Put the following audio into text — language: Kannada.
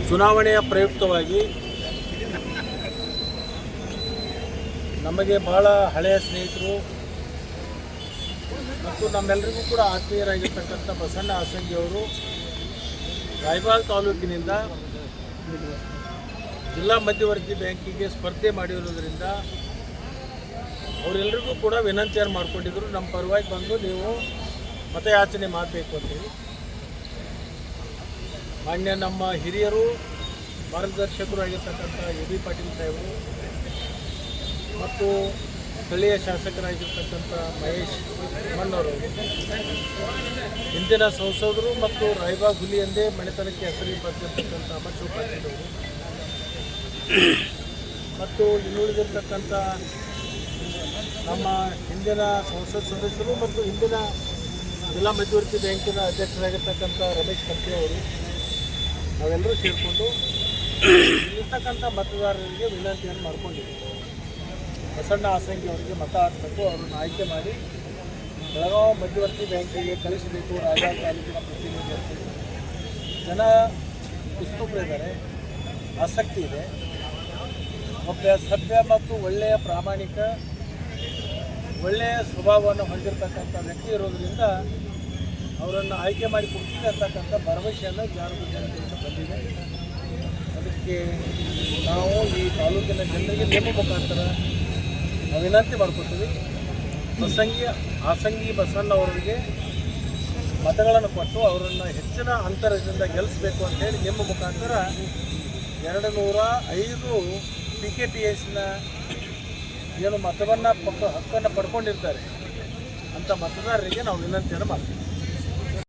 ಚುನಾವಣೆಯ ಪ್ರಯುಕ್ತವಾಗಿ ನಮಗೆ ಬಹಳ ಹಳೆಯ ಸ್ನೇಹಿತರು ಮತ್ತು ನಮ್ಮೆಲ್ಲರಿಗೂ ಕೂಡ ಆತ್ಮೀಯರಾಗಿರ್ತಕ್ಕಂಥ ಬಸಣ್ಣ ಹಾಸಂಗಿಯವರು ರಾಯಬಾಗ್ ತಾಲೂಕಿನಿಂದ ಜಿಲ್ಲಾ ಮಧ್ಯವರ್ತಿ ಬ್ಯಾಂಕಿಗೆ ಸ್ಪರ್ಧೆ ಮಾಡಿರೋದ್ರಿಂದ ಅವರೆಲ್ಲರಿಗೂ ಕೂಡ ವಿನಂತಿಯನ್ನು ಮಾಡಿಕೊಂಡಿದ್ದರು. ನಮ್ಮ ಪರವಾಗಿ ಬಂದು ನೀವು ಮತಯಾಚನೆ ಮಾಡಬೇಕು ಅಂತೇಳಿ ಮಾನ್ಯ ನಮ್ಮ ಹಿರಿಯರು ಮಾರ್ಗದರ್ಶಕರು ಆಗಿರ್ತಕ್ಕಂಥ ಎ ಬಿ ಪಾಟೀಲ್ ಸಾಹೇಬರು ಮತ್ತು ಸ್ಥಳೀಯ ಶಾಸಕರಾಗಿರ್ತಕ್ಕಂಥ ಮಹೇಶ್ ಮಣ್ಣವರು, ಹಿಂದಿನ ಸಂಸದರು ಮತ್ತು ರಾಯಬಾಗ್ ಹುಲಿ ಎಂದೇ ಮನೆತನಕ್ಕೆ ಹೆಸರಿಗೆ ಬರ್ತಿರ್ತಕ್ಕಂಥ ಅಮರ್ಶಿವ ಪಾಟೀಲ್ ಅವರು ಮತ್ತು ಇನ್ನುಳಿದಿರ್ತಕ್ಕಂಥ ನಮ್ಮ ಹಿಂದಿನ ಸಂಸತ್ ಸದಸ್ಯರು ಮತ್ತು ಹಿಂದಿನ ಜಿಲ್ಲಾ ಮಧ್ಯವರ್ತಿ ಬ್ಯಾಂಕಿನ ಅಧ್ಯಕ್ಷರಾಗಿರ್ತಕ್ಕಂಥ ರಮೇಶ್ ಕಂಪಿ ಅವರು ನಾವೆಲ್ಲರೂ ಸೇರಿಕೊಂಡು ಇರ್ತಕ್ಕಂಥ ಮತದಾರರಿಗೆ ವಿನಂತಿಯನ್ನು ಮಾಡ್ಕೊಂಡಿದ್ದೀವಿ. ಬಸಣ್ಣ ಹಾಸಂಗಿ ಅವರಿಗೆ ಮತ ಹಾಕಬೇಕು, ಅವರನ್ನು ಆಯ್ಕೆ ಮಾಡಿ ಬೆಳಗಾವಿ ಮಧ್ಯವರ್ತಿ ಬ್ಯಾಂಕಿಗೆ ಕಳಿಸಬೇಕು. ರಾಯಬಾಗ್ ತಾಲೂಕಿನ ಪ್ರತಿನಿಧಿ ಜನ ಉತ್ಸುಕರಿದ್ದಾರೆ, ಆಸಕ್ತಿ ಇದೆ. ಒಬ್ಬ ಸಭ್ಯ ಮತ್ತು ಒಳ್ಳೆಯ ಪ್ರಾಮಾಣಿಕ ಒಳ್ಳೆಯ ಸ್ವಭಾವವನ್ನು ಹೊಂದಿರತಕ್ಕಂಥ ವ್ಯಕ್ತಿ ಇರೋದರಿಂದ ಅವರನ್ನು ಆಯ್ಕೆ ಮಾಡಿ ಕೊಡ್ತಿದೆ ಅಂತಕ್ಕಂಥ ಭರವಸೆಯನ್ನು ಜ್ಞಾನದ ಜನತೆಯಿಂದ ಬಂದಿದೆ. ಅದಕ್ಕೆ ನಾವು ಈ ತಾಲೂಕಿನ ಜನರಿಗೆ ನೇಮ ಮುಖಾಂತರ ನಾವು ವಿನಂತಿ ಮಾಡ್ಕೊತೀವಿ. ಹಾಸಂಗಿ ಬಸಣ್ಣ ಅವರಿಗೆ ಮತಗಳನ್ನು ಕೊಟ್ಟು ಅವರನ್ನು ಹೆಚ್ಚಿನ ಅಂತರದಿಂದ ಗೆಲ್ಲಿಸಬೇಕು ಅಂತೇಳಿ ನಿಮ್ಮ ಮುಖಾಂತರ 205 PKPSನ ಏನು ಮತವನ್ನು ಹಕ್ಕನ್ನು ಪಡ್ಕೊಂಡಿರ್ತಾರೆ ಅಂಥ ಮತದಾರರಿಗೆ ನಾವು ವಿನಂತಿಯನ್ನು ಮಾಡ್ತೀವಿ.